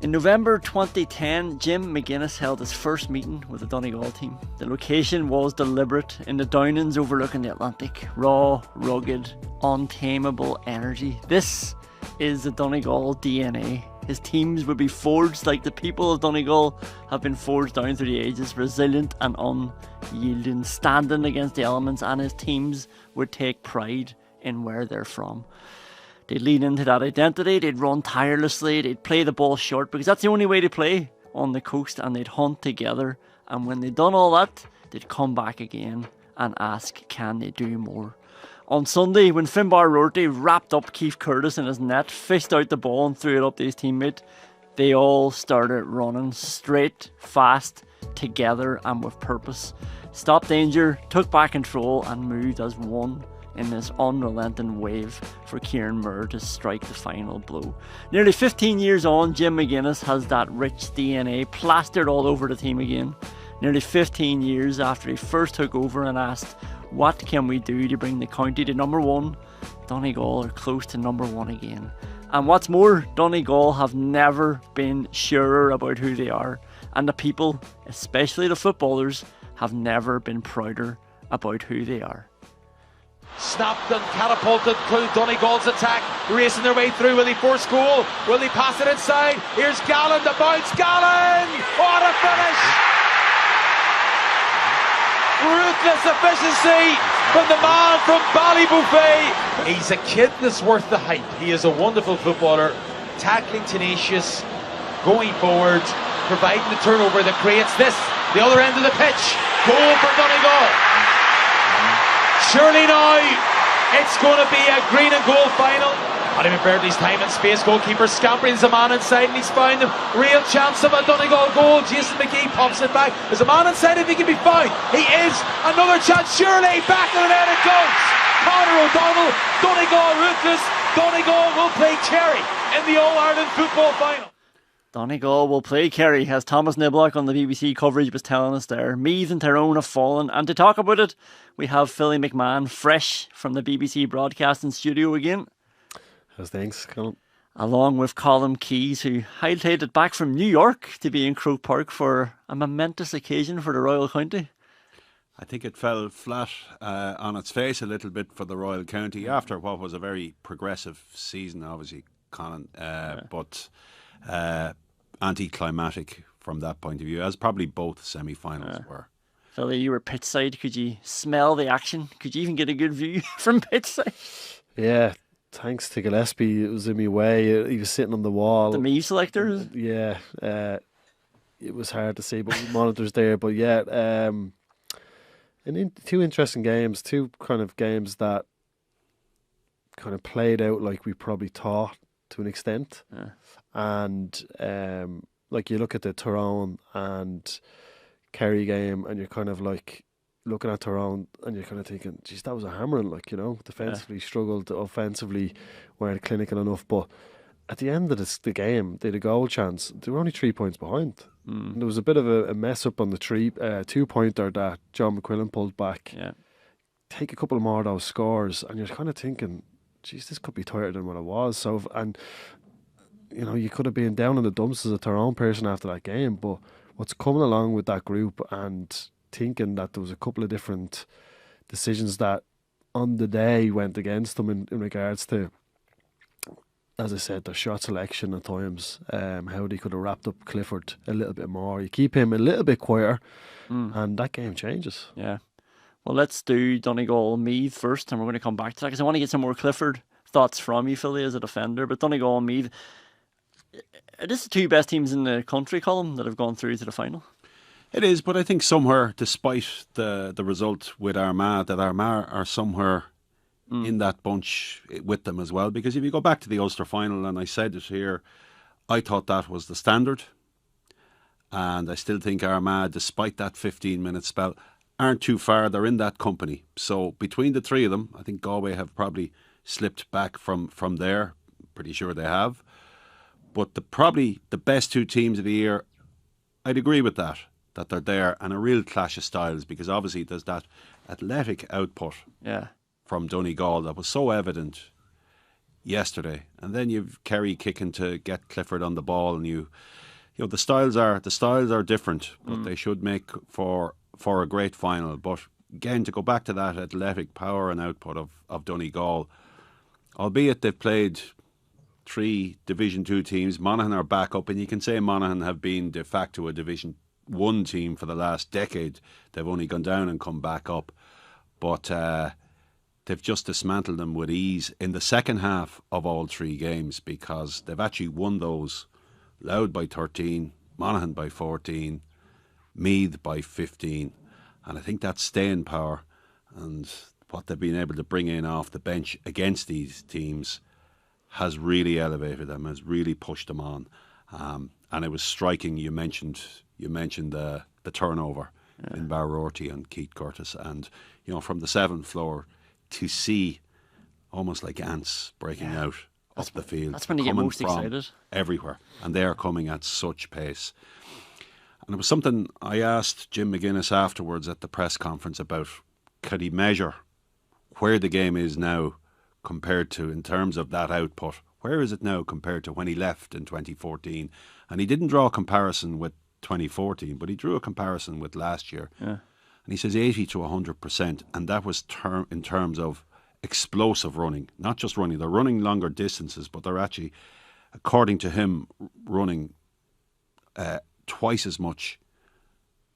In November 2010, Jim McGuinness held his first meeting with the Donegal team. The location was deliberate in the Downlands overlooking the Atlantic. Raw, rugged, untamable energy. This is the Donegal DNA. His teams would be forged like the people of Donegal have been forged down through the ages, resilient and unyielding, standing against the elements, and his teams would take pride in where they're from. They'd lean into that identity, they'd run tirelessly, they'd play the ball short because that's the only way to play on the coast, and they'd hunt together, and when they'd done all that, they'd come back again and ask, can they do more? On Sunday, when Finbar Rorty wrapped up Keith Curtis in his net, fished out the ball and threw it up to his teammate, they all started running straight, fast, together and with purpose. Stopped danger, took back control and moved as one in this unrelenting wave for Kieran Moore to strike the final blow. Nearly 15 years on, Jim McGuinness has that rich DNA plastered all over the team again. Nearly 15 years after he first took over and asked, what can we do to bring the county to number one? Donegal are close to number one again. And what's more, Donegal have never been surer about who they are. And the people, especially the footballers, have never been prouder about who they are. Snapped and catapulted through Donegal's attack, racing their way through. Will he force goal? Will he pass it inside? Here's Gallen, the bounce. Gallen! What a finish! Ruthless efficiency from the man from Ballybouffet. He's a kid that's worth the hype. He is a wonderful footballer, tackling tenacious, going forward, providing the turnover that creates this, the other end of the pitch. Goal for Donegal. Surely now it's going to be a green and gold final. Not even Bertley's time and space. Goalkeeper scampering. There's a man inside and he's found him. Real chance of a Donegal goal. Jason McGee pops it back. There's a man inside if he can be found. He is. Another chance. Surely back in the net it goes. Conor O'Donnell. Donegal ruthless. Donegal will play Kerry in the All-Ireland football final. Donegal will play Kerry, as Thomas Niblock on the BBC coverage was telling us there. Meath and Tyrone have fallen, and to talk about it, we have Philly McMahon fresh from the BBC broadcasting studio again. How's things, Colin? Along with Colm Keys, who hightailed it back from New York to be in Croke Park for a momentous occasion for the Royal County. I think it fell flat on its face a little bit for the Royal County after what was a very progressive season, obviously, Conan, but anticlimactic from that point of view, as probably both semi-finals were. Philly, you were pitchside. Could you smell the action? Could you even get a good view from pitchside? Yeah, thanks to Gillespie, it was in my way. He was sitting on the wall. The Meath selector? Yeah, it was hard to see, but monitors there. But yeah, two interesting games, two kind of games that kind of played out like we probably thought to an extent. Yeah. And like you look at the Tyrone and Kerry game and you're kind of like looking at Tyrone and you're kind of thinking, geez, that was a hammering, like, you know, defensively struggled, offensively weren't clinical enough, but at the end of the game, they had a goal chance. They were only 3 points behind. There was a bit of a mess up on the 2-pointer that John McQuillan pulled back. Yeah. Take a couple more of those scores and you're kind of thinking, geez, this could be tighter than what it was. So, and you know, you could have been down in the dumps as a Tyrone person after that game, but what's coming along with that group and thinking that there was a couple of different decisions that on the day went against them in regards to, as I said, their shot selection at times, how they could have wrapped up Clifford a little bit more. You keep him a little bit quieter and that game changes. Yeah. Well, let's do Donegal Meath first, and we're going to come back to that because I want to get some more Clifford thoughts from you, Philly, as a defender. But Donegal Meath, it is the two best teams in the country, Colm, that have gone through to the final. It is, but I think somewhere, despite the result with Armagh, that Armagh are somewhere in that bunch with them as well. Because if you go back to the Ulster final, and I said it here, I thought that was the standard. And I still think Armagh, despite that 15-minute spell, aren't too far. They're in that company. So between the three of them, I think Galway have probably slipped back from there. Pretty sure they have. But probably the best two teams of the year, I'd agree with that they're there, and a real clash of styles, because obviously there's that athletic output from Donegal that was so evident yesterday, and then you've Kerry kicking to get Clifford on the ball, and you know the styles are different, but they should make for a great final. But again, to go back to that athletic power and output of Donegal, albeit they've played 3 Division 2 teams, Monaghan are back up, and you can say Monaghan have been de facto a Division 1 team for the last decade. They've only gone down and come back up, but they've just dismantled them with ease in the second half of all 3 games, because they've actually won those. Louth by 13, Monaghan by 14, Meath by 15, and I think that staying power and what they've been able to bring in off the bench against these teams has really elevated them, has really pushed them on. And it was striking. You mentioned the turnover in Barrorty and Keith Curtis, and you know, from the 7th floor to see almost like ants breaking out up the field. That's when you get most excited. Everywhere, and they are coming at such pace. And it was something I asked Jim McGuinness afterwards at the press conference about: could he measure where the game is now compared to, in terms of that output, where is it now compared to when he left in 2014? And he didn't draw a comparison with 2014, but he drew a comparison with last year. Yeah. And he says 80 to 100%, and that was in terms of explosive running, not just running. They're running longer distances, but they're actually, according to him, running twice as much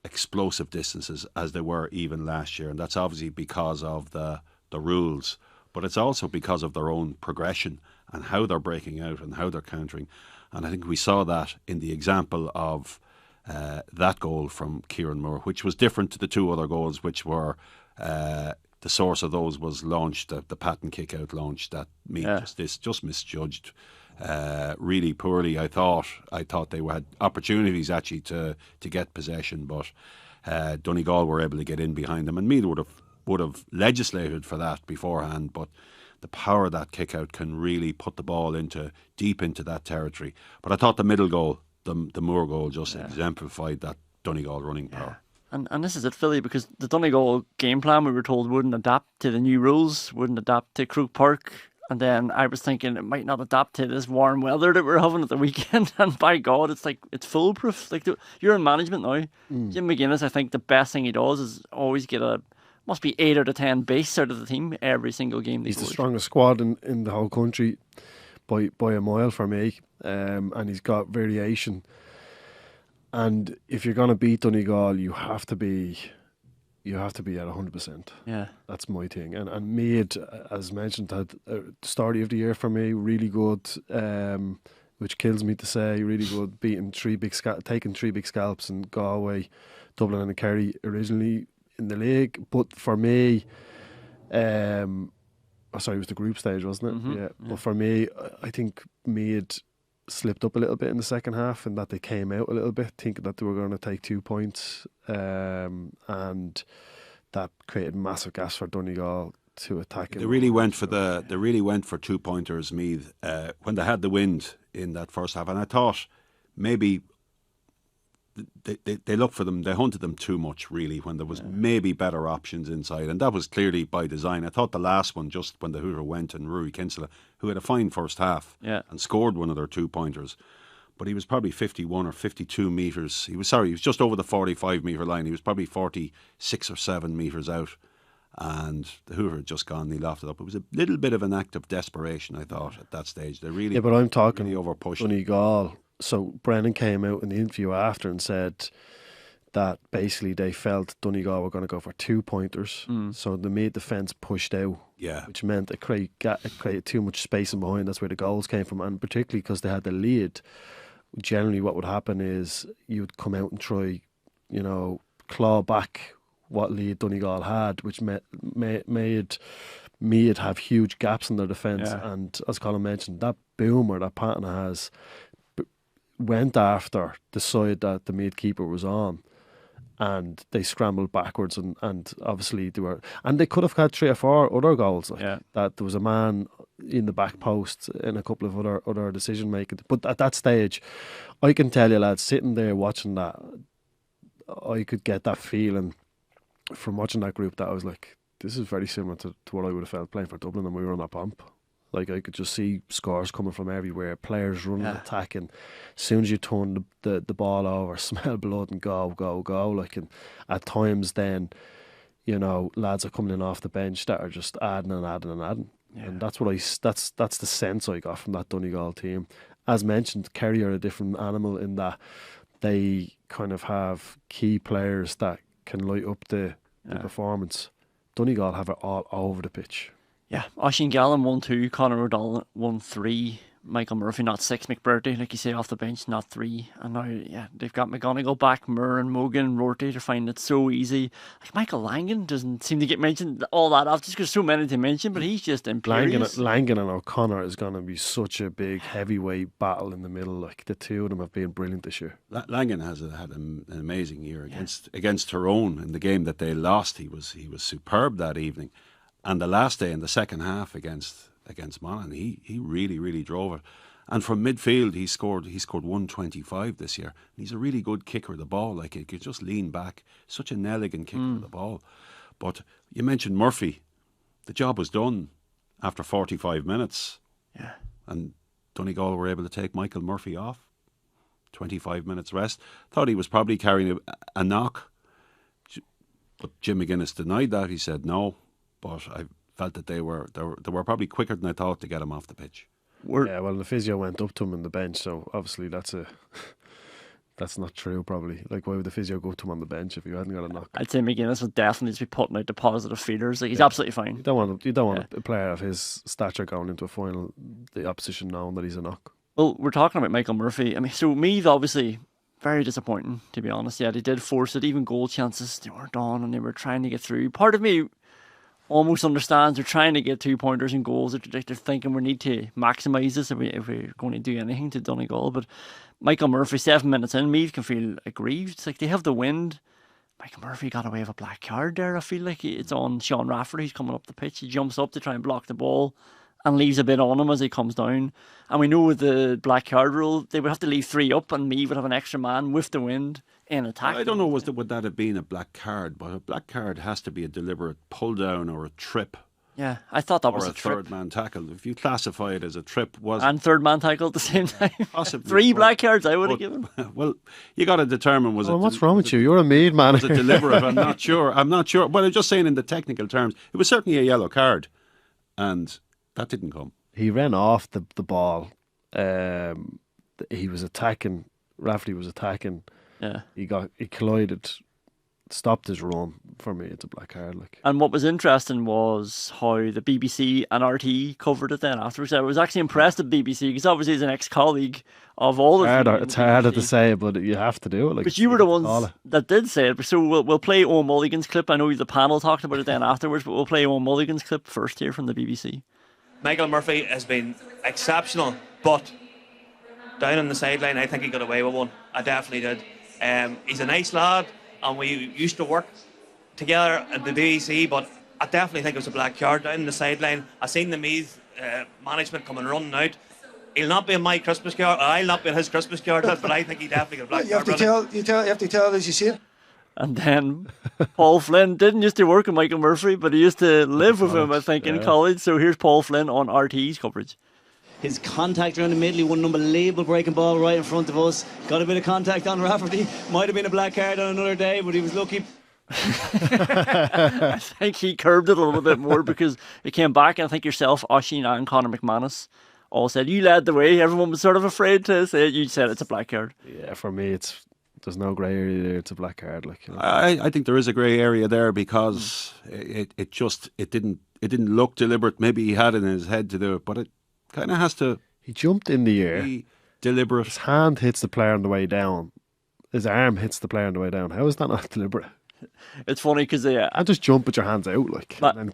explosive distances as they were even last year. And that's obviously because of the rules, but it's also because of their own progression and how they're breaking out and how they're countering. And I think we saw that in the example of that goal from Kieran Moore, which was different to the 2 other goals, which were the source of those was launched, the patent kick out launch that just misjudged really poorly. I thought they had opportunities actually to get possession, but Donegal were able to get in behind them, and Meath would have legislated for that beforehand. But the power of that kick out can really put the ball deep into that territory. But I thought the middle goal, the Moore goal, just exemplified that Donegal running power. And this is it, Philly, because the Donegal game plan, we were told, wouldn't adapt to the new rules, wouldn't adapt to Croke Park. And then I was thinking it might not adapt to this warm weather that we're having at the weekend. And by God, it's like, it's foolproof. Like, you're in management now. Jim McGuinness, I think the best thing he does is always get must be 8 out of 10 base out of the team every single game. He's the strongest squad in the whole country by a mile for me. And he's got variation. And if you're going to beat Donegal, you have to be at 100%. Yeah, that's my thing. And Meath, as mentioned, had a start of the year for me really good, which kills me to say, really good, beating taking 3 big scalps in Galway, Dublin and Kerry originally in the league. But for me, it was the group stage, wasn't it? Mm-hmm. Yeah. But for me, I think Meath slipped up a little bit in the second half, and that they came out a little bit thinking that they were going to take 2 points, and that created massive gas for Donegal to attack. They really went for 2-pointers, Meath, when they had the wind in that first half, and I thought maybe they looked for them, they hunted them too much really when there was maybe better options inside, and that was clearly by design. I thought the last one, just when the hooter went, and Rory Kinsella, who had a fine first half and scored one of their 2-pointers, but he was probably 51 or 52 metres, he was just over the 45 metre line, he was probably 46 or 7 metres out, and the hooter had just gone and he lofted up. It was a little bit of an act of desperation, I thought, at that stage. They really, but I'm talking really overpushed Donegal. So Brennan came out in the interview after and said that basically they felt Donegal were going to go for 2-pointers. So the Meath defence pushed out, which meant it created too much space in behind. That's where the goals came from, and particularly because they had the lead. Generally, what would happen is you'd come out and try, claw back what lead Donegal had, which made Meath have huge gaps in their defence. And as Colin mentioned, that boomer that Patna has went after the side that the Meath keeper was on, and they scrambled backwards, and obviously they could have had 3 or 4 other goals. That there was a man in the back post and a couple of other decision making. But at that stage, I can tell you, lads, sitting there watching that, I could get that feeling from watching that group that I was like, this is very similar to what I would have felt playing for Dublin, and we were on that bump. Like, I could just see scores coming from everywhere, players running, attacking. As soon as you turn the ball over, smell blood and go. Like, and at times then, you know, lads are coming in off the bench that are just adding. Yeah. And that's that's the sense I got from that Donegal team. As mentioned, Kerry are a different animal in that they kind of have key players that can light up the performance. Donegal have it all over the pitch. Yeah, Oisín Gallen 1-2, Conor O'Donnell 1-3, Michael Murphy not 6, McBurdy, like you say, off the bench, not 3. And now, they've got McGonigal back, Murren, Mogan, Rorty. They're finding it so easy. Like, Michael Langan doesn't seem to get mentioned all that often, just because so many to mention, but he's just imperious. Langan and O'Connor is going to be such a big heavyweight battle in the middle. Like, the two of them have been brilliant this year. Langan has had an amazing year against Tyrone in the game that they lost. He was superb that evening. And the last day in the second half against Monaghan, he really drove it. And from midfield, he scored 125 this year. He's a really good kicker of the ball. Like, he could just lean back. Such an elegant kicker of the ball. But you mentioned Murphy. The job was done after 45 minutes. Yeah. And Donegal were able to take Michael Murphy off. 25 minutes rest. Thought he was probably carrying a knock. But Jim McGuinness denied that. He said no. But I felt that they were probably quicker than I thought to get him off the pitch. Well, the physio went up to him on the bench, so obviously that's not true. Probably, like, why would the physio go to him on the bench if he hadn't got a knock? I'd say McGuinness would definitely be putting out the positive feeders. Like, he's absolutely fine. You don't want a player of his stature going into a final, the opposition knowing that he's a knock. Well, we're talking about Michael Murphy. I mean, so Meath obviously very disappointing, to be honest. Yeah, they did force it. Even goal chances, they weren't on, and they were trying to get through. Part of me almost understands they're trying to get 2-pointers and goals. They're thinking we need to maximise this if we're going to do anything to Donegal. But Michael Murphy, 7 minutes in, Meath can feel aggrieved. It's like they have the wind. Michael Murphy got away with a black card there. I feel like it's on Sean Rafferty. He's coming up the pitch. He jumps up to try and block the ball and leaves a bit on him as he comes down. And we know with the black card rule, they would have to leave 3 up, and Meath would have an extra man with the wind in attack. I don't know would that have been a black card, but a black card has to be a deliberate pull down or a trip. Yeah, I thought that was a trip. Or a third man tackle. If you classify it as a trip, and third man tackle at the same time. Possibly 3 black cards I would have given. Well, you got to determine what's wrong with you? You're a Meath man. Was it deliberate? I'm not sure. Well, I'm just saying in the technical terms, it was certainly a yellow card, and that didn't come. He ran off the ball. He was attacking. Rafferty was attacking. Yeah. He collided, stopped his run. For me, it's a black card. Like. And what was interesting was how the BBC and RT covered it then afterwards. I was actually impressed at BBC because obviously he's an ex-colleague of all of them. It's harder to say, but you have to do it. Like, but you were the ones that did say it. So we'll play Owen Mulligan's clip. I know the panel talked about it then afterwards, but we'll play Owen Mulligan's clip first here from the BBC. Michael Murphy has been exceptional, but down on the sideline, I think he got away with one. I definitely did. He's a nice lad, and we used to work together at the BBC, but I definitely think it was a black card down on the sideline. I seen the Meath management coming running out. He'll not be in my Christmas card, or I'll not be in his Christmas card, but I think he definitely got a black card. You have to tell as you see it. And then Paul Flynn didn't used to work with Michael Murphy, but he used to live with him, I think, in college. So here's Paul Flynn on RT's coverage. His contact around the middle, he won an unbelievable breaking ball right in front of us. Got a bit of contact on Rafferty. Might have been a black card on another day, but he was lucky. I think he curbed it a little bit more because it came back, and I think yourself, Oisín and Conor McManus all said you led the way. Everyone was sort of afraid to say it. You said it's a black card. Yeah, for me, there's no grey area there. It's a black card. Like, you know. I think there is a grey area there because it didn't look deliberate. Maybe he had it in his head to do it, but it kind of has to. He jumped in the air. Deliberate. His hand hits the player on the way down. His arm hits the player on the way down. How is that not deliberate? It's funny because they I just jump with your hands out and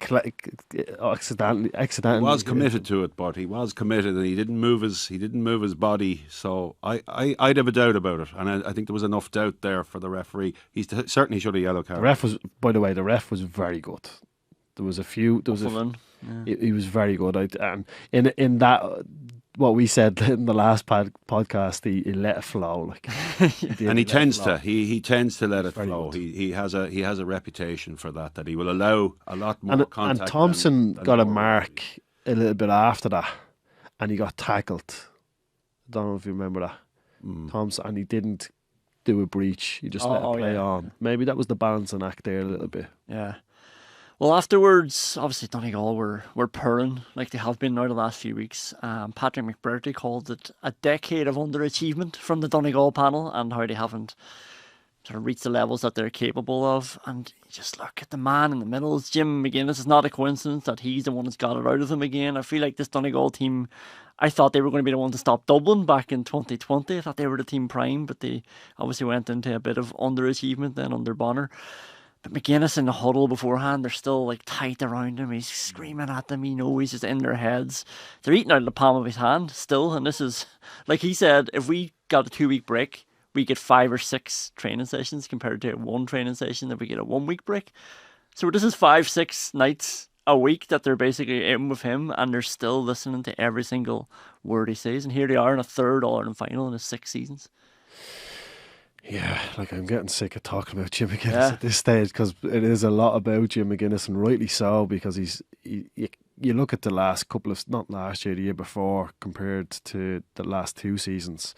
accidentally. He was committed to it, but he was committed, and he didn't move his body. So I'd have a doubt about it, and I think there was enough doubt there for the referee. He certainly should have yellow card. The ref was very good. There was a few. He was very good. And in that. What we said in the last podcast, he let it flow, and he tends to. He tends to let it flow. He has a reputation for that he will allow a lot more contact. And Thompson got a mark a little bit after that, and he got tackled. I don't know if you remember that. Thompson, and he didn't do a breach. He just let it play on. Maybe that was the balancing act there a little bit. Yeah. Well, afterwards, obviously Donegal were purring like they have been now the last few weeks. Patrick McBurty called it a decade of underachievement from the Donegal panel and how they haven't sort of reached the levels that they're capable of. And you just look at the man in the middle. It's Jim McGuinness. It's not a coincidence that he's the one that's got it out of them again. I feel like this Donegal team, I thought they were going to be the one to stop Dublin back in 2020. I thought they were the team prime, but they obviously went into a bit of underachievement then under Bonner. But McGuinness in the huddle beforehand, they're still like tight around him. He's screaming at them. He's just in their heads. They're eating out of the palm of his hand still. And this is, like he said, if we got a 2-week break, we get 5 or 6 training sessions compared to one training session if we get a 1-week break. So this is 5-6 nights a week that they're basically in with him, and they're still listening to every single word he says. And here they are in a third All-Ireland final in his 6 seasons. Yeah, like I'm getting sick of talking about Jim McGuinness at this stage, because it is a lot about Jim McGuinness, and rightly so, because you look at the last couple of, not last year, the year before, compared to the last 2 seasons,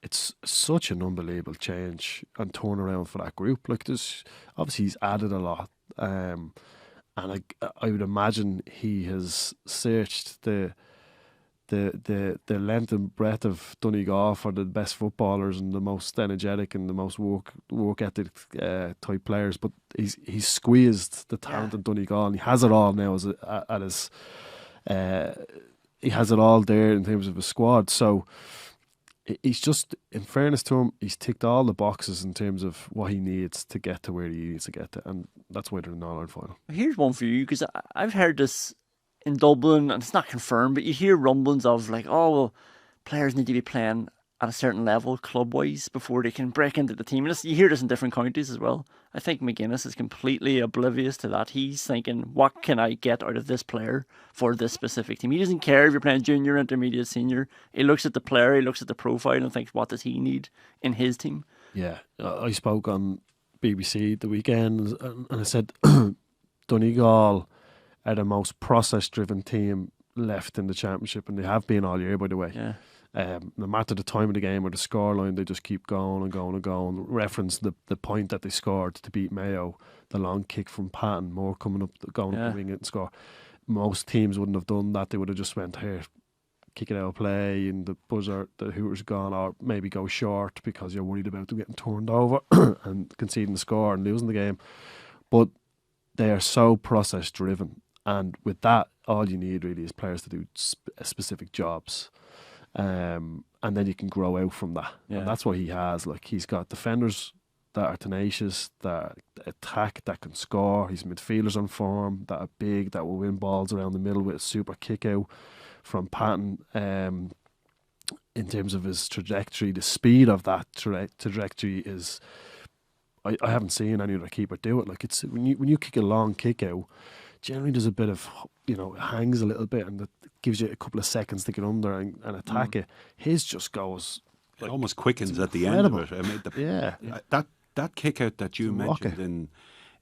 it's such an unbelievable change and turnaround for that group. Like, there's obviously he's added a lot, and I would imagine he has searched the length and breadth of Donegal for the best footballers and the most energetic and the most work ethic type players. But he's squeezed the talent in Donegal, and he has it all now at his. He has it all there in terms of his squad. So he's just, in fairness to him, he's ticked all the boxes in terms of what he needs to get to where he needs to get to, and that's why they're in the All-Ireland final. Here's one for you, because I've heard this in Dublin, and it's not confirmed, but you hear rumblings of like, oh, well, players need to be playing at a certain level club-wise before they can break into the team. And you hear this in different counties as well. I think McGuinness is completely oblivious to that. He's thinking, what can I get out of this player for this specific team? He doesn't care if you're playing junior, intermediate, senior. He looks at the player, he looks at the profile and thinks, what does he need in his team? Yeah, I spoke on BBC the weekend and I said Donegal are the most process-driven team left in the championship, and they have been all year, by the way. Yeah. No matter the time of the game or the scoreline, they just keep going and going and going. Reference the point that they scored to beat Mayo, the long kick from Patton, more coming up, going up the wing and score. Most teams wouldn't have done that. They would have just went here, kick it out of play, and the buzzer, the hooter's gone, or maybe go short because you're worried about them getting turned over and conceding the score and losing the game. But they are so process driven, and with that, all you need really is players to do specific jobs. And then you can grow out from that. Yeah. And that's what he has. Like, he's got defenders that are tenacious, that attack, that can score. He's midfielders on form, that are big, that will win balls around the middle with a super kick out from Patton. In terms of his trajectory, the speed of that trajectory is, I haven't seen any other keeper do it. Like, it's when you kick a long kick out, generally there's a bit of, it hangs a little bit, and it gives you a couple of seconds to get under and attack it. His just goes, it almost quickens at the end of it. I mean, that kick out that you mentioned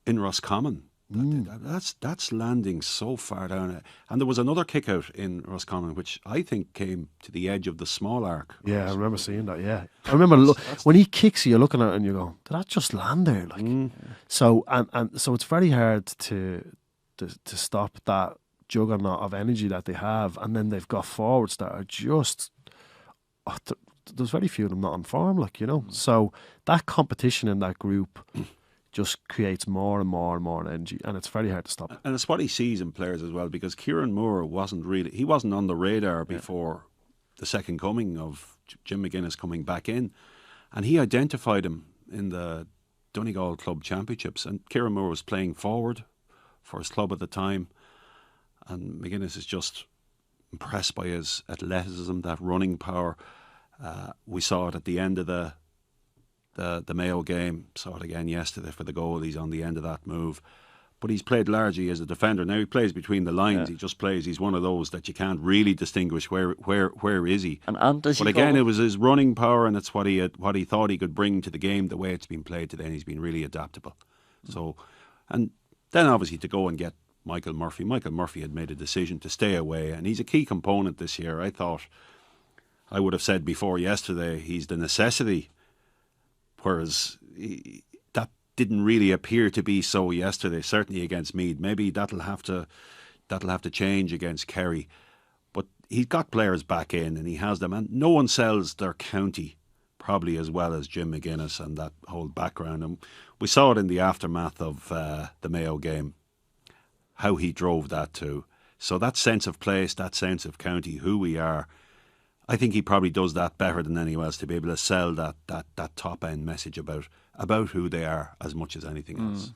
in Roscommon, that's landing so far down. And there was another kick out in Roscommon which I think came to the edge of the small arc. Yeah, I remember seeing that. Yeah, I remember when he kicks you, you're looking at it and you go, did that just land there? Like, so and so it's very hard to stop that juggernaut of energy that they have, and then they've got forwards that are just, there's very few of them not on form, so that competition in that group just creates more and more and more energy, and it's very hard to stop. And it's what he sees in players as well, because Kieran Moore wasn't on the radar before the second coming of Jim McGuinness coming back in, and he identified him in the Donegal Club Championships, and Kieran Moore was playing forward for his club at the time, and McGuinness is just impressed by his athleticism, that running power. We saw it at the end of the Mayo game, saw it again yesterday for the goal. He's on the end of that move, but he's played largely as a defender. Now he plays between the lines. He just plays. He's one of those that you can't really distinguish where is he. But again, it was his running power, and it's what he thought he could bring to the game. The way it's been played today, and he's been really adaptable. So, and then obviously to go and get Michael Murphy. Michael Murphy had made a decision to stay away, and he's a key component this year. I would have said before yesterday, he's the necessity, whereas that didn't really appear to be so yesterday, certainly against Meath. Maybe that'll have to change against Kerry. But he's got players back in, and he has them, and no one sells their county probably as well as Jim McGuinness and that whole background. And we saw it in the aftermath of the Mayo game, how he drove that too. So that sense of place, that sense of county, who we are, I think he probably does that better than anyone else, to be able to sell that top end message about who they are as much as anything else.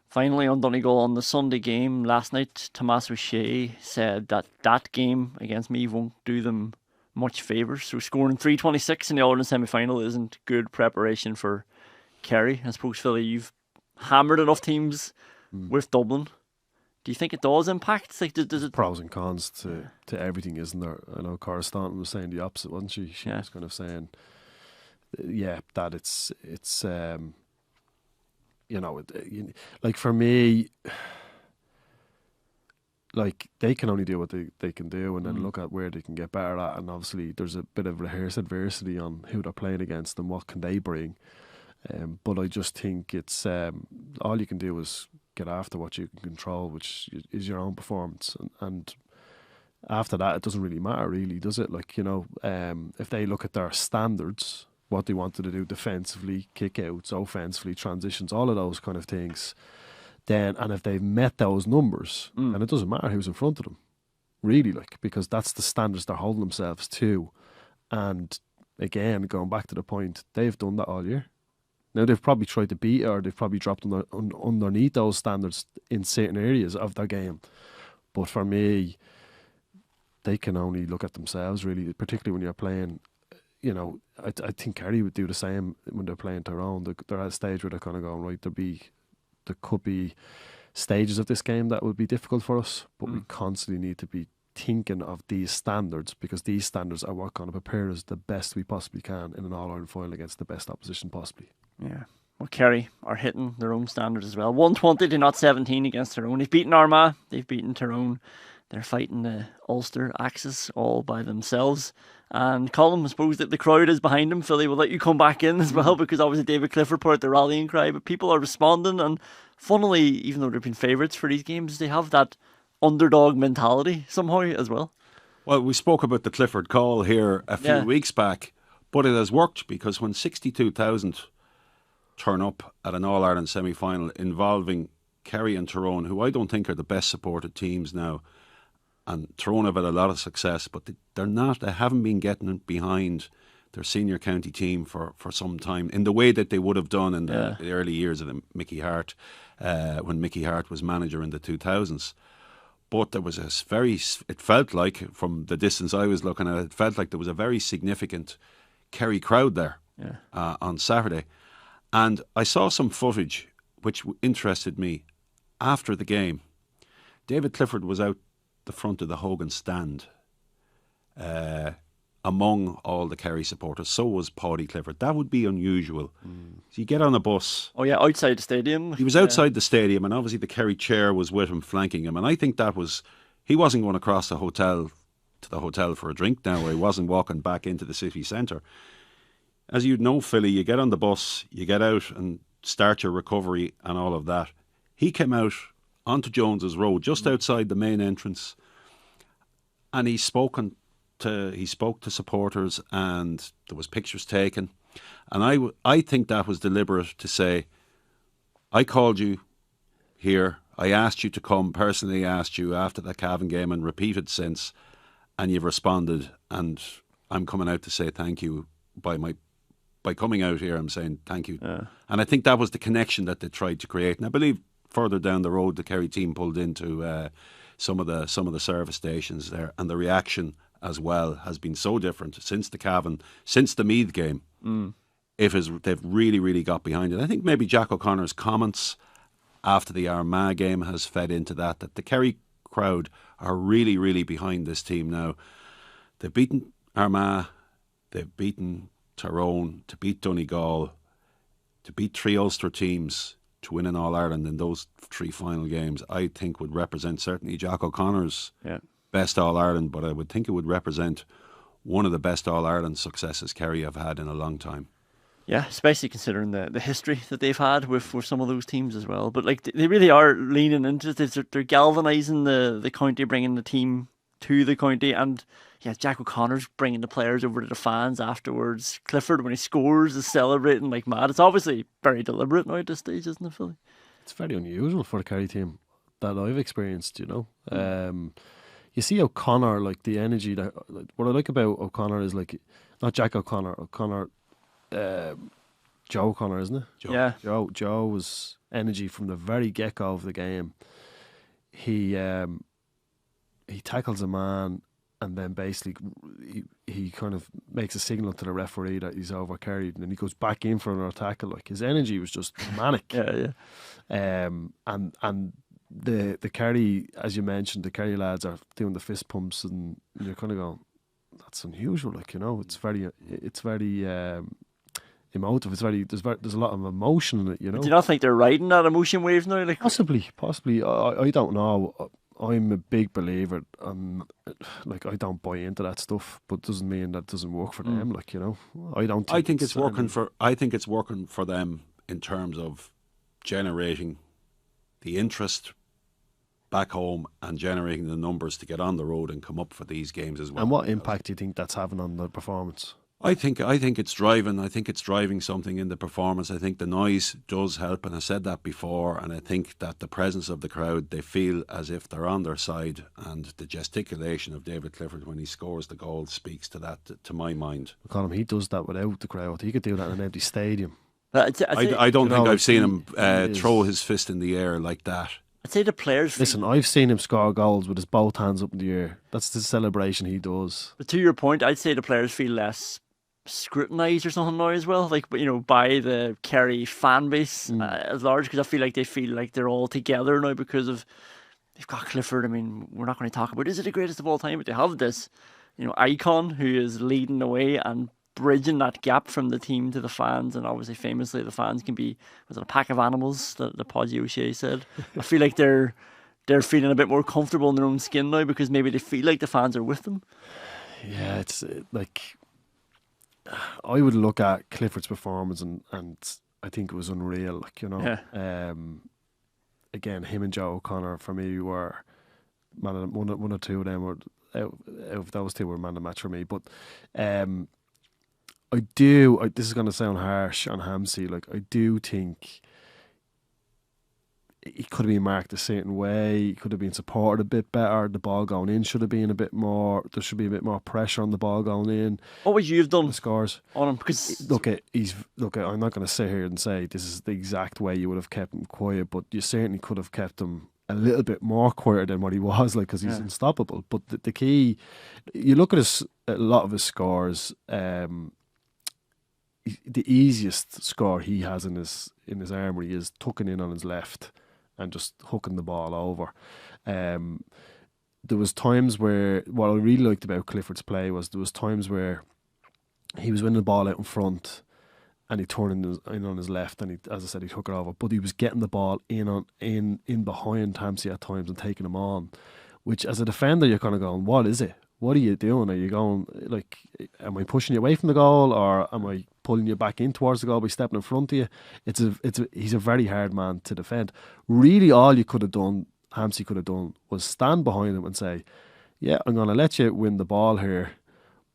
Finally, on Donegal, on the Sunday game last night, Tomás O'Shea said that game against Meath won't do them much favours. So scoring 326 in the All-Ireland semi-final isn't good preparation for Kerry. I suppose, Philly, you've hammered enough teams with Dublin. Do you think it does impact? Like, does it? Pros and cons to everything, isn't there? I know correspondent was saying the opposite, wasn't she? She was kind of saying, that it's like for me, like they can only do what they can do, and then look at where they can get better at. And obviously, there's a bit of rehearsed adversity on who they're playing against and what can they bring. But I just think it's all you can do is get after what you can control, which is your own performance, and after that, it doesn't really matter, really, does it? Like, if they look at their standards, what they wanted to do defensively, kick-outs, offensively, transitions, all of those kind of things, then, and if they've met those numbers, then it doesn't matter who's in front of them, really, like, because that's the standards they're holding themselves to. And again, going back to the point, they've done that all year. Now, they've probably tried to beat it, or they've probably dropped underneath those standards in certain areas of their game. But for me, they can only look at themselves, really, particularly when you're playing. I think Kerry would do the same when they're playing Tyrone. They're at a stage where they're kind of going, right, there could be stages of this game that would be difficult for us, but we constantly need to be thinking of these standards, because these standards are what going to prepare us the best we possibly can in an All-Ireland final against the best opposition possibly. Yeah. Well, Kerry are hitting their own standards as well. 120 to 17 against Tyrone. They've beaten Armagh, they've beaten Tyrone. They're fighting the Ulster axis all by themselves. And Colm, I suppose that the crowd is behind him. Philly, we'll let you come back in as well, because obviously David Clifford put out the rallying cry, but people are responding, and funnily, even though they've been favourites for these games, they have that underdog mentality somehow as well. Well, we spoke about the Clifford call here a few weeks back, but it has worked, because when 62,000 turn up at an All-Ireland semi-final involving Kerry and Tyrone, who I don't think are the best supported teams now, and Tyrone have had a lot of success, but they haven't been getting behind their senior county team for some time in the way that they would have done in the early years of Mickey Hart, when Mickey Hart was manager in the 2000s. But there was it felt like, from the distance I was looking at it, felt like there was a very significant Kerry crowd there on Saturday. And I saw some footage which interested me after the game. David Clifford was out the front of the Hogan stand among all the Kerry supporters. So was Paddy Clifford. That would be unusual. So you get on a bus. Oh yeah, outside the stadium. He was outside the stadium, and obviously the Kerry chair was with him, flanking him. And I think he wasn't going across the hotel to the hotel for a drink now, or he wasn't walking back into the city centre. As you know, Philly, you get on the bus, you get out and start your recovery and all of that. He came out onto Jones's Road, just outside the main entrance, and he spoke to supporters, and there was pictures taken. And I think that was deliberate, to say, I called you here, I asked you to come, personally asked you after the Cavan game, and repeated since, and you've responded, and I'm coming out to say thank you by coming out here. I'm saying thank you. And I think that was the connection that they tried to create. And I believe further down the road, the Kerry team pulled into some of the service stations there, and the reaction as well has been so different since the Cavan, since the Meath game. They've really, really got behind it. I think maybe Jack O'Connor's comments after the Armagh game has fed into that the Kerry crowd are really, really behind this team now. They've beaten Armagh, they've beaten Tyrone, to beat Donegal, to beat three Ulster teams to win an All-Ireland in those 3 final games, I think would represent certainly Jack O'Connor's best All-Ireland, but I would think it would represent one of the best All-Ireland successes Kerry have had in a long time. Yeah, especially considering the history that they've had with some of those teams as well. But like they really are leaning into it. They're galvanising the county, bringing the team to the county, and yeah, Jack O'Connor's bringing the players over to the fans afterwards. Clifford, when he scores, is celebrating like mad. It's obviously very deliberate now at this stage, isn't it, Philly? It's very unusual for the Kerry team that I've experienced, you know. You see O'Connor, like the energy that, like, what I like about O'Connor is like, not Jack O'Connor, Joe O'Connor, isn't it? Joe's energy from the very get-go of the game. He tackles a man, and then basically he kind of makes a signal to the referee that he's overcarried, and then he goes back in for another tackle. Like, his energy was just manic. And the Kerry, as you mentioned, the Kerry lads are doing the fist pumps, and you're kind of going, that's unusual. Like, you know, it's very emotive. There's a lot of emotion in it. You know, do you not think they're riding that emotion wave now? Like, possibly. I don't know. I'm a big believer, and like, I don't buy into that stuff, but it doesn't mean that it doesn't work for them. Like, you know, I think it's working for them in terms of generating the interest back home and generating the numbers to get on the road and come up for these games as well. And what impact do you think that's having on the performance? I think it's driving. I think it's driving something in the performance. I think the noise does help, and I said that before. And I think that the presence of the crowd, they feel as if they're on their side, and the gesticulation of David Clifford when he scores the goal speaks to that. To my mind, Colm, he does that without the crowd. He could do that in an empty stadium. I don't think I've seen him throw his fist in the air like that. I'd say the players. Listen, I've seen him score goals with his both hands up in the air. That's the celebration he does. But to your point, I'd say the players feel less scrutinised or something now as well, like, you know, by the Kerry fan base as large, because I feel like they're all together now because of they've got Clifford. I mean, we're not going to talk about is it the greatest of all time, but they have this, you know, icon who is leading the way and bridging that gap from the team to the fans. And obviously, famously, the fans can be, was it a pack of animals that the Podgy O'Shea said? I feel like they're feeling a bit more comfortable in their own skin now because maybe they feel like the fans are with them. Yeah, it's like, I would look at Clifford's performance and I think it was unreal. Like, you know, again, him and Joe O'Connor for me were one or two of them were out of those two were man of the match for me. But this is going to sound harsh on Hamsey. Like, I do think he could have been marked a certain way. He could have been supported a bit better. The ball going in should have been a bit more. There should be a bit more pressure on the ball going in. What would you have done? The scores on him? Because look, I'm not going to sit here and say this is the exact way you would have kept him quiet, but you certainly could have kept him a little bit more quieter than what he was, like, because he's unstoppable. But the key, you look at a lot of his scores. The easiest score he has in his armoury is tucking in on his left and just hooking the ball over. There was times where, what I really liked about Clifford's play was there was times where he was winning the ball out in front and he turned in on his left and as I said, he took it over, but he was getting the ball in behind Hamsey at times and taking him on, which as a defender you're kind of going, what is it? What are you doing? Are you going, like, am I pushing you away from the goal, or am I pulling you back in towards the goal by stepping in front of you? He's a very hard man to defend. Really, all you could have done, Hamsey could have done, was stand behind him and say, yeah, I'm going to let you win the ball here,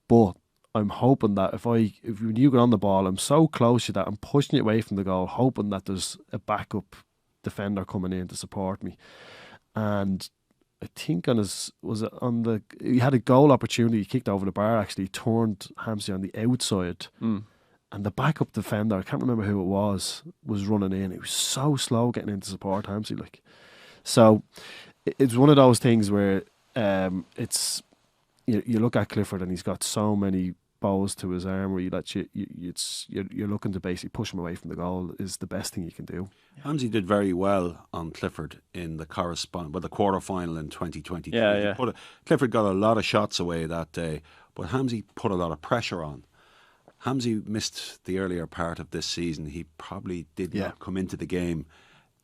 but I'm hoping that if when you get on the ball, I'm so close to that, I'm pushing you away from the goal, hoping that there's a backup defender coming in to support me. And I think he had a goal opportunity, he kicked over the bar actually, he turned Hamsey on the outside and the backup defender, I can't remember who it was running in. It was so slow getting in to support Hamsey, like. So it's one of those things where it's you look at Clifford and he's got so many bows to his armoury that you're looking to basically push him away from the goal is the best thing you can do. Hamsey did very well on Clifford in the the quarter final in 2022. Clifford got a lot of shots away that day, but Hamsey put a lot of pressure on. Hamsey missed the earlier part of this season. He probably did not come into the game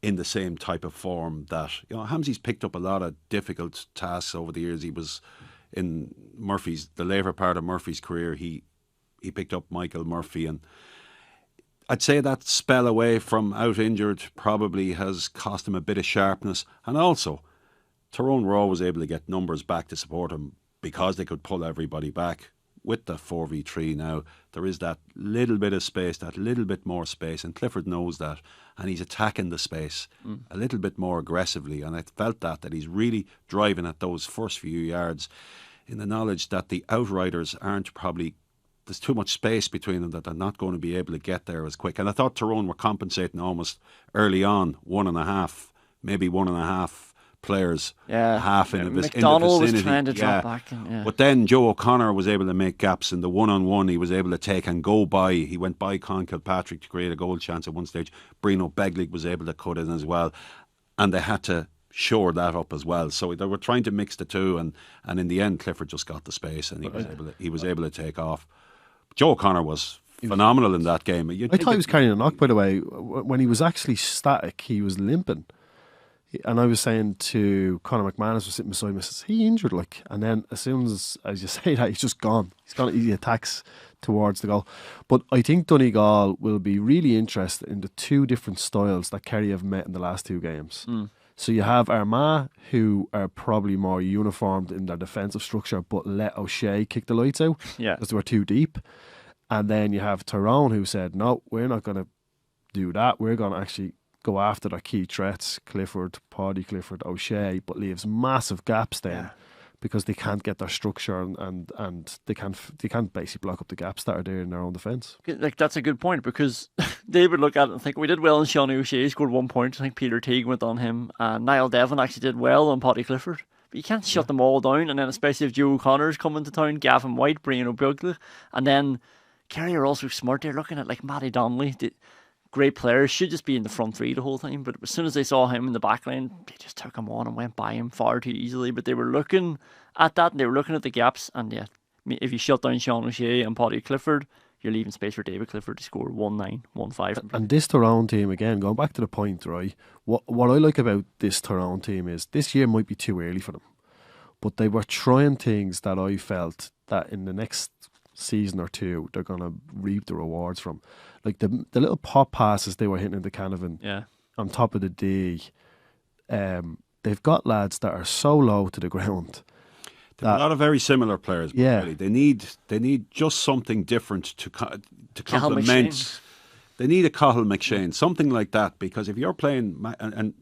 in the same type of form that, Hamsey's picked up a lot of difficult tasks over the years. He was in the later part of Murphy's career, he picked up Michael Murphy, and I'd say that spell away from out injured probably has cost him a bit of sharpness. And also, Tyrone were always able to get numbers back to support him because they could pull everybody back. With the 4v3 now, there is that little bit of space, that little bit more space, and Clifford knows that, and he's attacking the space a little bit more aggressively, and I felt that he's really driving at those first few yards in the knowledge that the outriders aren't probably, there's too much space between them that they're not going to be able to get there as quick. And I thought Tyrone were compensating almost early on, 1.5, maybe 1.5 players, half in the vicinity. McDonald was trying to drop back. But then Joe O'Connor was able to make gaps in the one-on-one. He was able to take and go by. He went by Con Kilpatrick to create a goal chance at one stage. Brino Beglig was able to cut in as well. And they had to shore that up as well. So they were trying to mix the two. And in the end, Clifford just got the space and he was able to take off. Joe O'Connor was phenomenal in that game. I thought he was carrying a knock, by the way. When he was actually static, he was limping. And I was saying to Conor McMahon, was sitting beside me, I says, he injured, like. And then as soon as you say that, he's just gone. He attacks towards the goal. But I think Donegal will be really interested in the two different styles that Kerry have met in the last two games. So you have Armagh, who are probably more uniformed in their defensive structure, but let O'Shea kick the lights out because they were too deep. And then you have Tyrone, who said, no, we're not going to do that. We're going to actually go after their key threats, Clifford, Paddy Clifford, O'Shea, but leaves massive gaps then because they can't get their structure and they can't basically block up the gaps that are there in their own defence. Like, that's a good point, because they would look at it and think, we did well on Sean O'Shea, he scored 1 point. I think Peter Teague went on him, and Niall Devon actually did well on Paddy Clifford. But you can't shut them all down, and then especially if Joe O'Connor's coming to town, Gavin White, Brian O'Bugler, and then Kerry are also smart. They're looking at like Matty Donnelly, great players, should just be in the front three the whole time, but as soon as they saw him in the back line, they just took him on and went by him far too easily. But they were looking at that, and they were looking at the gaps, and if you shut down Sean O'Shea and Paddy Clifford, you're leaving space for David Clifford to score 1-9, 1-5. And this Tyrone team, again, going back to the point, right, what I like about this Tyrone team is this year might be too early for them, but they were trying things that I felt that in the next season or two they're going to reap the rewards from. Like the little pop passes they were hitting into Canavan on top of the D. They've got lads that are so low to the ground. There are a lot of very similar players. Really. They need just something different to complement. They need a Cathal McShane, something like that. Because if you're playing, and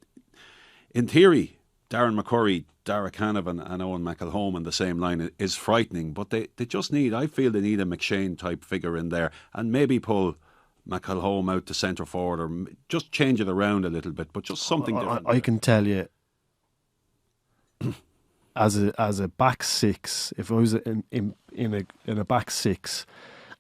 in theory, Darren McCurry, Dara Canavan and Owen McElhone in the same line is frightening. But they just need, I feel they need a McShane type figure in there, and maybe pull McElhone out to centre forward, or just change it around a little bit, but just something different. I can tell you, as a back six, if I was in a back six,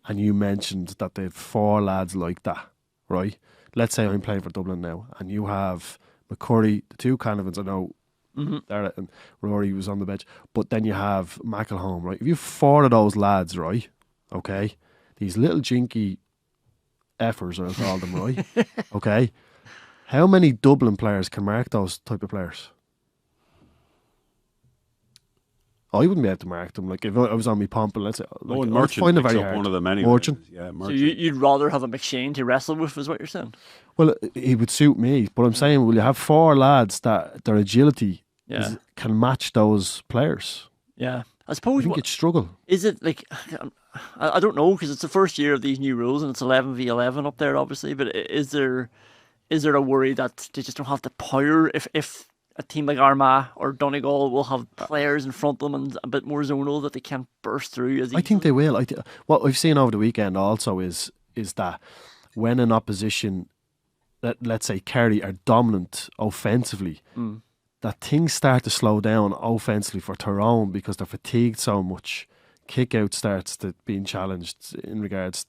and you mentioned that they've 4 lads like that, right? Let's say I'm playing for Dublin now, and you have McCurry, the 2 Canavans, I know, and Rory was on the bench, but then you have McElhone, right? If you have 4 of those lads, right? Okay, these little jinky effers, I'll call them, right? Okay, how many Dublin players can mark those type of players? I wouldn't be able to mark them. Like if I was on me pump, and let's say, like, Merchant picks up one of them anyway. Merchant. Yeah, Merchant. So you'd rather have a McShane to wrestle with, is what you're saying? Well, he would suit me, but I'm saying, will you have 4 lads that their agility can match those players? Yeah, I suppose. I think you'd struggle. Is it like, I don't know, because it's the first year of these new rules and it's 11v11 up there, obviously. But is there a worry that they just don't have the power if a team like Armagh or Donegal will have players in front of them and a bit more zonal that they can't burst through as easily? I think they will. What I've seen over the weekend also is that when an opposition, let's say Kerry, are dominant offensively, that things start to slow down offensively for Tyrone because they're fatigued so much. Kick out starts to being challenged in regards,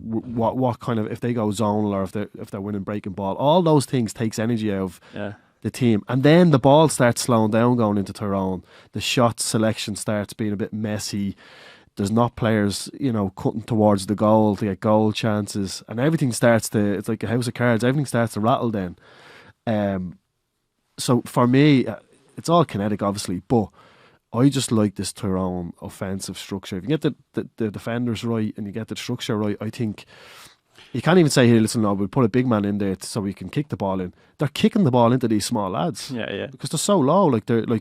what kind of, if they go zonal or if they're winning breaking ball, all those things takes energy out of the team, and then the ball starts slowing down going into Tyrone. The shot selection starts being a bit messy. there's not players, you know, cutting towards the goal to get goal chances, and everything starts to, it's like a house of cards, everything starts to rattle then. So for me, it's all kinetic obviously, but I just like this Tyrone offensive structure. If you get the defenders right and you get the structure right, I think you can't even say, here, listen, no, we'll put a big man in there so we can kick the ball in. They're kicking the ball into these small lads. Yeah. Because they're so low. Like the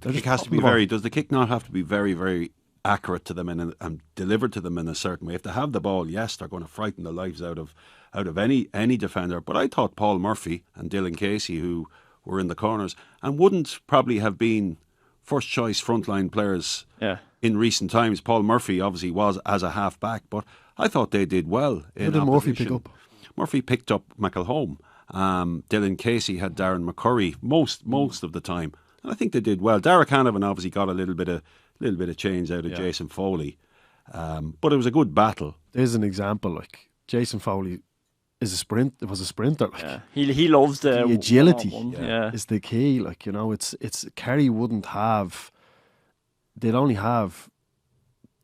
kick has to be very. Does the kick not have to be very, very accurate to them and delivered to them in a certain way? If they have the ball, yes, they're going to frighten the lives out of any defender. But I thought Paul Murphy and Dylan Casey, who were in the corners and wouldn't probably have been first choice frontline players in recent times. Paul Murphy obviously was as a half back, but I thought they did well. Who did Murphy pick up? Murphy picked up McElholm. Dylan Casey had Darren McCurry most of the time, and I think they did well. Derek Hanavan obviously got a little bit of change out of Jason Foley, but it was a good battle. There's an example, like Jason Foley was a sprinter. Like, he loves the agility. Yeah. Is the key. Like, you know, it's Kerry wouldn't have. They'd only have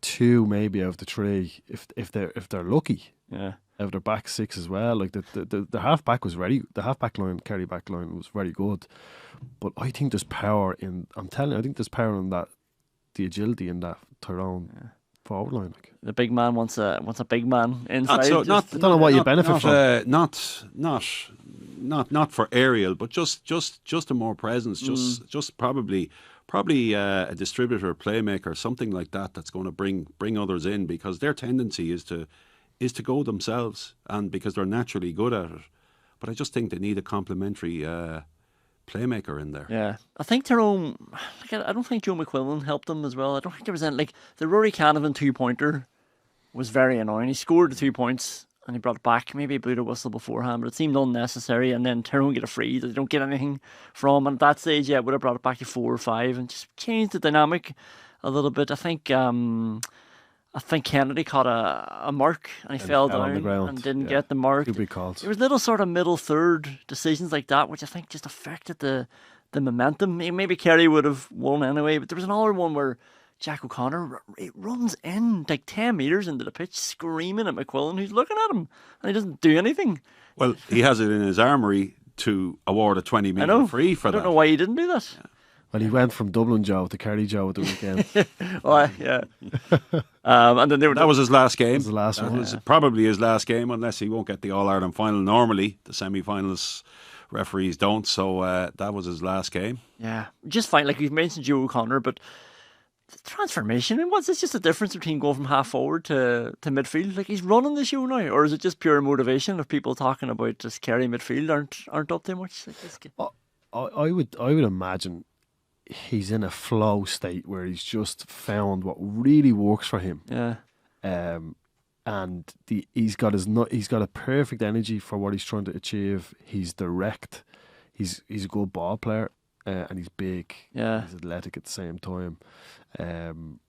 2 maybe out of the 3 if they're lucky. Yeah. Out of their back 6 as well. Like the half back was ready. The half back line, Kerry back line was very good. But I think there's power in. I think there's power in that. The agility in that Tyrone forward line. Like. The big man wants a big man inside. I don't know what you benefit from. Not for aerial, but just a more presence. Just probably a distributor, playmaker, something like that. That's going to bring others in, because their tendency is to go themselves, and because they're naturally good at it. But I just think they need a complementary playmaker in there. Yeah, I think Tyrone. I don't think Joe McQuillan helped them as well. I don't think there was any, like, the Rory Canavan 2-pointer was very annoying. He scored the 2 points and he brought it back. Maybe he blew the whistle beforehand, but it seemed unnecessary. And then Tyrone get a free that they don't get anything from. And at that stage, would have brought it back to 4 or 5 and just changed the dynamic a little bit. I think Kennedy caught a mark and he fell down on the ground and didn't get the mark. 2 big calls. There was little sort of middle third decisions like that, which I think just affected the momentum. Maybe Kerry would have won anyway, but there was another one where Jack O'Connor runs in like 10 metres into the pitch screaming at McQuillan, who's looking at him, and he doesn't do anything. Well, he has it in his armoury to award a 20-metre free for that. I don't know why he didn't do that. Yeah. Well, he went from Dublin Joe to Kerry Joe at the weekend. Oh, yeah. And then that was his last game. That was the last one. That was probably his last game, unless he won't get the All-Ireland final. Normally, the semi-finals referees don't, so that was his last game. Yeah, just fine. Like, we've mentioned Joe O'Connor, but the transformation, and what's this, just the difference between going from half forward to midfield? Like, he's running the show now, or is it just pure motivation of people talking about just Kerry midfield aren't up there much? Like, I would imagine he's in a flow state where he's just found what really works for him. Yeah. And he's got a perfect energy for what he's trying to achieve. He's direct. He's a good ball player, and he's big. Yeah. He's athletic at the same time. And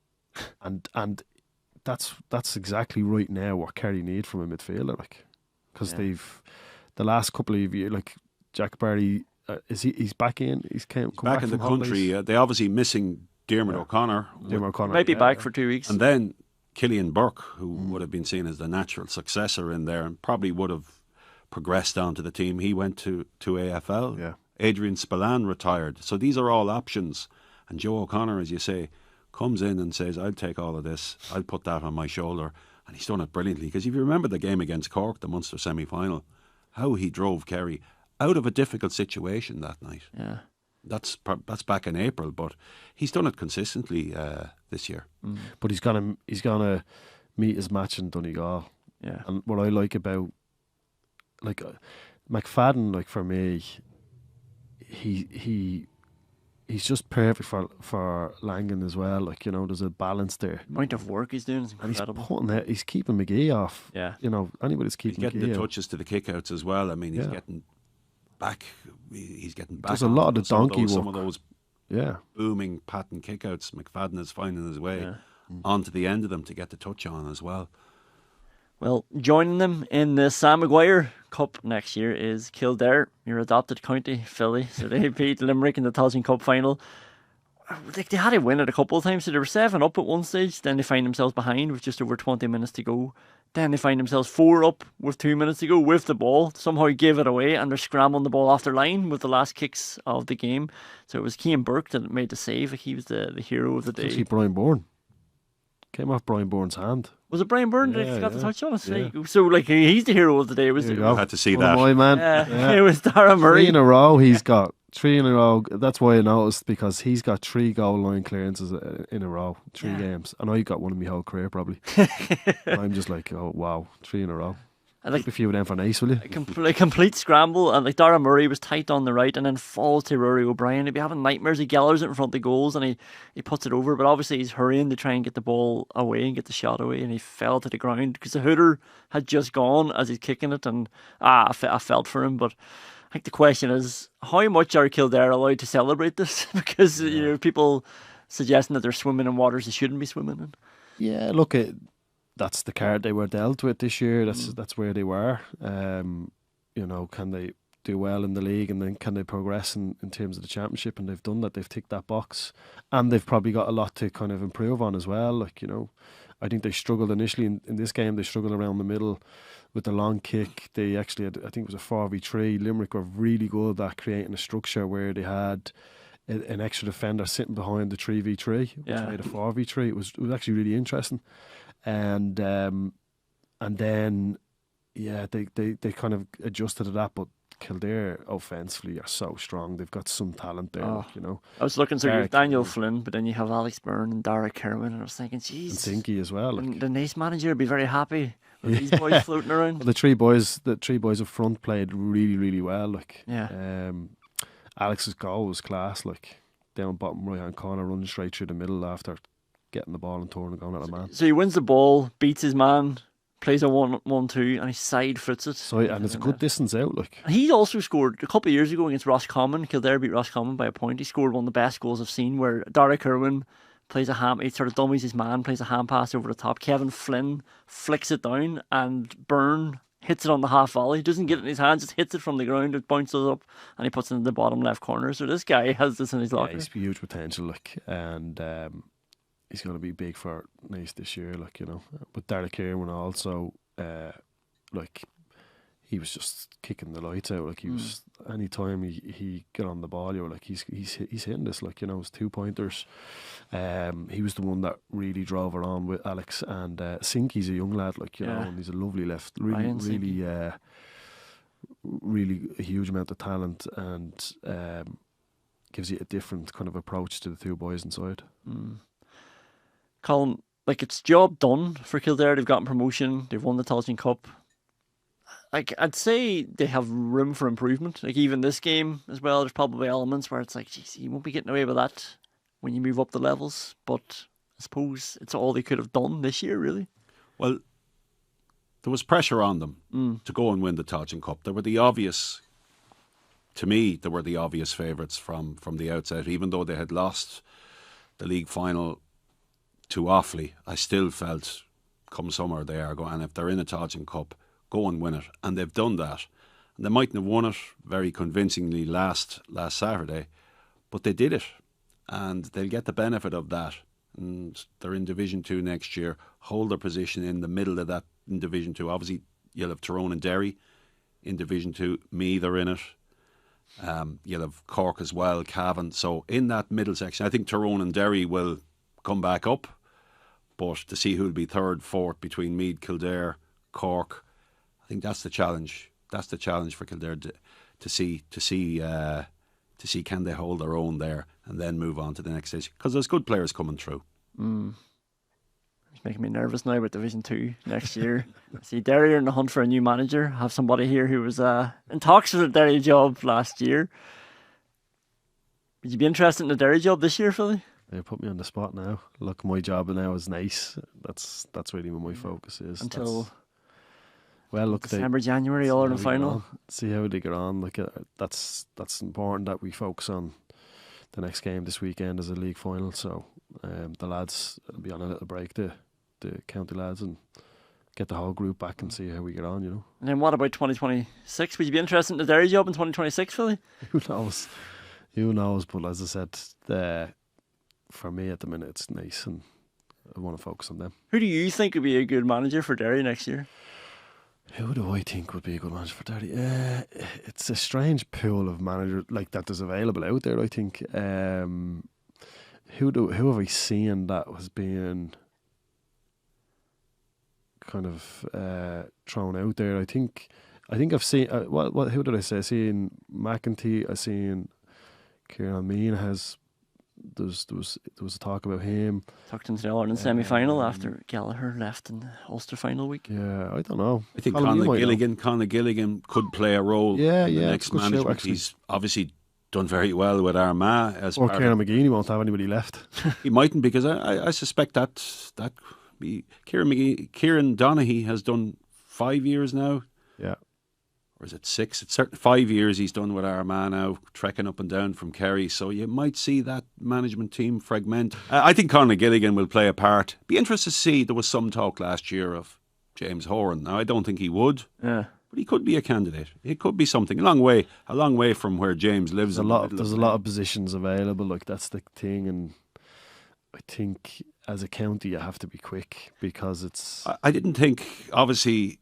that's exactly right now what Kerry need from a midfielder, like, because they've the last couple of years, like Jack Barry. He's back in? He's come back in the holidays. country. They obviously missing Diarmuid O'Connor. Diarmuid O'Connor might be back for 2 weeks. And then Killian Burke, who would have been seen as the natural successor in there and probably would have progressed onto the team. He went to AFL. Yeah. Adrian Spillane retired. So these are all options. And Joe O'Connor, as you say, comes in and says, I'll take all of this. I'll put that on my shoulder. And he's done it brilliantly. Because if you remember the game against Cork, the Munster semi-final, how he drove Kerry out of a difficult situation that night. Yeah, That's back in April, but he's done it consistently this year. But he's gonna meet his match in Donegal. Yeah. And what I like about McFadden, like, for me, he's just perfect for Langan as well. Like, you know, there's a balance there. The amount of work he's doing is incredible. He's keeping McGee off. Yeah. You know, anybody's keeping He's getting McGee the out. touches to the kickouts as well. I mean, he's getting back. He's getting back. There's a lot of the donkey work. Some of those Yeah. booming pattern kickouts. McFadden is finding his way onto the end of them to get the touch on as well. Well, joining them in the Sam Maguire Cup next year is Kildare, your adopted county, Philly. So they beat Limerick in the Tailteann Cup final. like they had to win it a couple of times. So they were 7-up at one stage. Then they find themselves behind with just over 20 minutes to go. Then they find themselves 4-up with 2 minutes to go with the ball. Somehow give it away, and they're scrambling the ball off their line with the last kicks of the game. So it was Cian Burke that made the save. Like he was the hero of the day. Actually, Brian Bourne came off Brian Bourne's hand. Was it Brian Byrne that got the yeah. touch on it? Yeah. So like he's the hero of the day. Was There it? you go. Had to see One that. of my man. Yeah. It was Dara Murray. 3 in a row. He's got 3 in a row. That's why I noticed, because he's got 3 goal line clearances in a row, 3 games. I know he got one in my whole career probably. I'm just like, oh wow, 3 in a row. And like A few of them for nice, will you? a complete scramble, and like Dara Murray was tight on the right, and then falls to Rory O'Brien. He'd be having nightmares. He gallers it in front of the goals, and he puts it over. But obviously he's hurrying to try and get the ball away and get the shot away, and he fell to the ground because the hooter had just gone as he's kicking it, and I felt for him. But I think the question is, how much are Kildare allowed to celebrate this? Because you know, people suggesting that they're swimming in waters they shouldn't be swimming in. Yeah, look, that's the card they were dealt with this year. That's where they were. You know, can they do well in the league, and then can they progress in terms of the championship? And they've done that. They've ticked that box, and they've probably got a lot to kind of improve on as well. Like, you know, I think they struggled initially in this game. They struggled around the middle with the long kick. They actually had, I think it was a 4v3. Limerick were really good at creating a structure where they had an extra defender sitting behind the 3v3, which made a 4v3. It was actually really interesting. And then they kind of adjusted to that, but Kildare offensively are so strong. They've got some talent there, you know. I was looking through Daniel Flynn, but then you have Alex Byrne and Dara Kerwin, and I was thinking, jeez, and Tinky as well. Like, the nice manager would be very happy with these boys floating around. Well, the three boys up front played really, really well. Like, Alex's goal was class. Like, down bottom right hand corner, running straight through the middle after getting the ball and turning and going at a man. So he wins the ball, beats his man, plays a 1-1-2, and he side foots it. So and it's a good distance out. Like, he also scored a couple of years ago against Roscommon. Kildare beat Roscommon by a point. He scored one of the best goals I've seen, where Dara Kerwin plays he sort of dummies his man, plays a hand pass over the top. Kevin Flynn flicks it down, and Byrne hits it on the half volley. He doesn't get it in his hands, just hits it from the ground. It bounces up, and he puts it in the bottom left corner. So this guy has this in his locker. Yeah, he's huge potential. Like, and he's going to be big for Nice this year. Like, you know, but Derek Kerwin also, like, he was just kicking the lights out. Like, he was, any time he got on the ball, you were like, he's hitting this. Like, you know, his 2-pointers. He was the one that really drove her on with Alex, and Sinky's a young lad, like, you know, and he's a lovely left, really a huge amount of talent, and gives you a different kind of approach to the two boys inside. Colm, like, it's job done for Kildare. They've gotten promotion. They've won the Tailteann Cup. Like, I'd say they have room for improvement. Like, even this game as well, there's probably elements where it's like, geez, you won't be getting away with that when you move up the levels. But I suppose it's all they could have done this year, really. Well, there was pressure on them to go and win the Tailteann Cup. They were the obvious, to me, they were the obvious favourites from the outset. Even though they had lost the league final to Offaly, I still felt come summer they are going, and if they're in a Tailteann Cup, go and win it. And they've done that. And they mightn't have won it very convincingly last Saturday, but they did it. And they'll get the benefit of that. And they're in Division 2 next year, hold their position in the middle of that in Division 2. Obviously, you'll have Tyrone and Derry in Division 2. Meath are in it. You'll have Cork as well, Cavan. So in that middle section, I think Tyrone and Derry will come back up. But to see who'll be third, fourth between Meath, Kildare, Cork, I think that's the challenge. That's the challenge for Kildare to see can they hold their own there and then move on to the next stage, because there's good players coming through. It's making me nervous now about Division 2 next year. See, Derry are in the hunt for a new manager. I have somebody here who was in talks for the Derry job last year. Would you be interested in the Derry job this year, Philly? They put me on the spot now. Look, my job now is Nice. That's really where my focus is. Until December, January, all in the final. See how they get on. Like, that's important that we focus on the next game this weekend as a league final. So the lads will be on a little break, the county lads, and get the whole group back and see how we get on, you know. And then what about 2026? Would you be interested in the Derry job in 2026, Philly? Who knows? But as I said, for me at the minute, it's nice, and I want to focus on them. Who do you think would be a good manager for Derry next year? Who do I think would be a good manager for Derry? It's a strange pool of managers like that is available out there. I think. Who have I seen that has been kind of thrown out there? I think I've seen. Who did I say? I seen McEntee. I seen Kieran Mean has. There was a talk about him. Talked him to the All-Ireland semi-final after Gallagher left in the Ulster final week. Yeah, I don't know. I think Conor Gilligan could play a role in the next management. He's obviously done very well with Armagh. Or Kieran McGuinness, he won't have anybody left. He mightn't, because I suspect that Kieran Donaghy has done 5 years now. Yeah. Or is it 6? It's certainly 5 years he's done with Armagh now, trekking up and down from Kerry. So you might see that management team fragment. I think Conor Gilligan will play a part. Be interested to see. There was some talk last year of James Horan. Now I don't think he would. Yeah. But he could be a candidate. It could be something a long way from where James lives. There's a lot of positions available. Like, that's the thing, and I think as a county you have to be quick, because it's. I didn't think, obviously,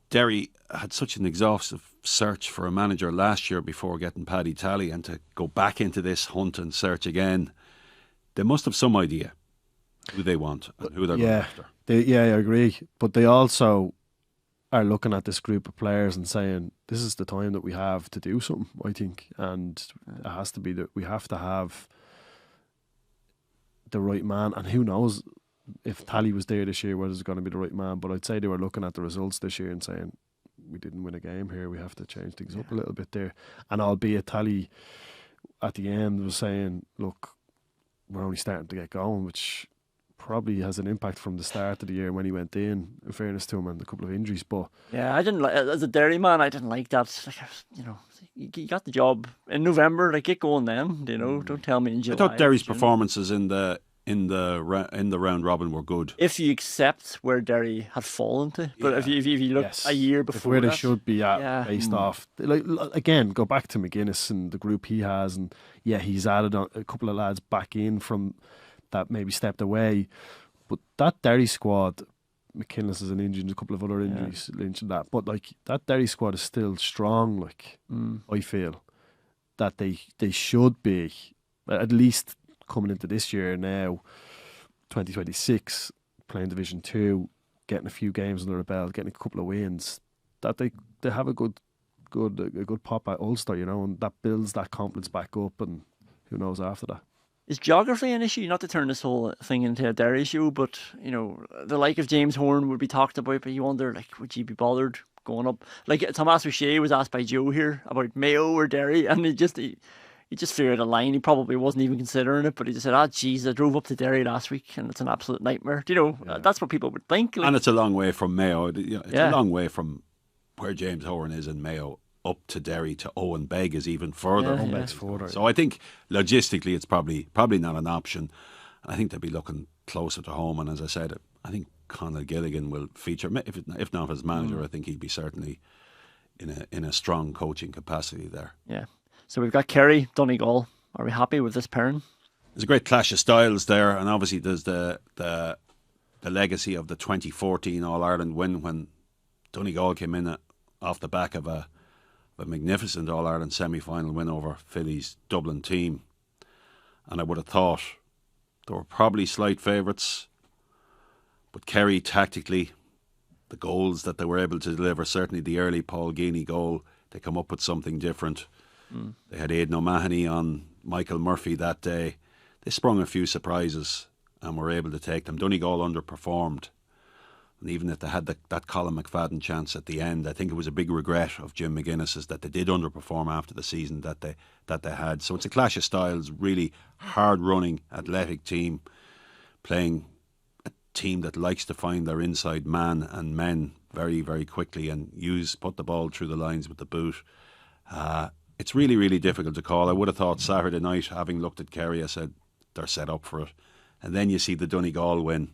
Derry had such an exhaustive search for a manager last year before getting Paddy Tally, and to go back into this hunt and search again, they must have some idea who they want and who they're going after. I agree. But they also are looking at this group of players and saying, this is the time that we have to do something, I think. And it has to be that we have to have the right man. And who knows if Tally was there this year, whether it's going to be the right man. But I'd say they were looking at the results this year and saying, we didn't win a game here, we have to change things up a little bit there. And albeit Tally at the end was saying, look, we're only starting to get going, which probably has an impact from the start of the year when he went in fairness to him, and a couple of injuries. But yeah, I didn't like, as a Derry man, I didn't like that. Like, you got the job in November, like, get going then. Don't tell me in July. I thought Derry's performances in the round robin were good, if you accept where Derry had fallen to. But if you look a year before, where they should be at, based off, like, again, go back to McGuinness and the group he has, and he's added a couple of lads back in from that maybe stepped away, but that Derry squad, McGuinness is an injury, and a couple of other injuries linked to that, but like, that Derry squad is still strong. Like, I feel that they should be, at least coming into this year now, 2026, playing Division 2, getting a few games under the belt, getting a couple of wins, that they have a good pop at Ulster, and that builds that confidence back up, and who knows after that. Is geography an issue? Not to turn this whole thing into a Derry issue, but the like of James Horan would be talked about, but you wonder, like, would you be bothered going up? Like, Thomas O'Shea was asked by Joe here about Mayo or Derry, and he just figured a line. He probably wasn't even considering it, but he just said, geez, I drove up to Derry last week and it's an absolute nightmare. That's what people would think. Like, and it's a long way from Mayo. It's a long way from where James Horan is in Mayo up to Derry to Owen Begg is even further. Owen Begg's further. So I think logistically it's probably not an option. I think they'll be looking closer to home. And as I said, I think Conor Gilligan will feature. If not as manager, I think he'd be certainly in a strong coaching capacity there. Yeah. So we've got Kerry, Donegal. Are we happy with this pairing? There's a great clash of styles there, and obviously there's the legacy of the 2014 All-Ireland win when Donegal came in off the back of a magnificent All-Ireland semi-final win over Philly's Dublin team. And I would have thought they were probably slight favourites, but Kerry tactically, the goals that they were able to deliver, certainly the early Paul Geaney goal, they come up with something different. They had Aidan O'Mahony on Michael Murphy that day. They sprung a few surprises and were able to take them. Donegal underperformed, and even if they had that Colin McFadden chance at the end, I think it was a big regret of Jim McGuinness's that they did underperform after the season that they had. So it's a clash of styles, really hard-running, athletic team, playing a team that likes to find their inside man and men very, very quickly and put the ball through the lines with the boot. It's really, really difficult to call. I would have thought Saturday night, having looked at Kerry, I said they're set up for it. And then you see the Donegal win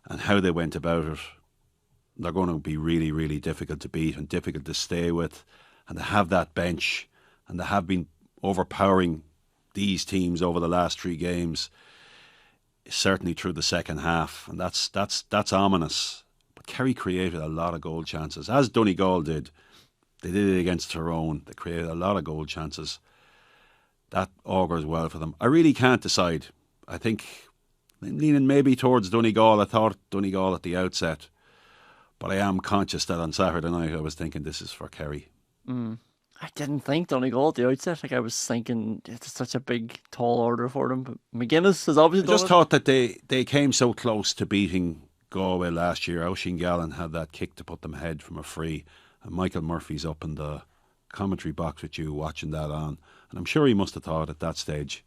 and how they went about it. They're going to be really, really difficult to beat and difficult to stay with. And they have that bench, and they have been overpowering these teams over the last 3 games, certainly through the second half, and that's ominous. But Kerry created a lot of goal chances, as Donegal did. They did it against Tyrone. They created a lot of goal chances. That augurs well for them. I really can't decide. I think I'm leaning maybe towards Donegal. I thought Donegal at the outset, but I am conscious that on Saturday night I was thinking this is for Kerry. I didn't think Donegal at the outset. Like, I was thinking it's such a big, tall order for them. But McGuinness has obviously I just thought that they came so close to beating Galway last year. Oisín Gallen had that kick to put them ahead from a free, and Michael Murphy's up in the commentary box with you watching that on, and I'm sure he must have thought at that stage,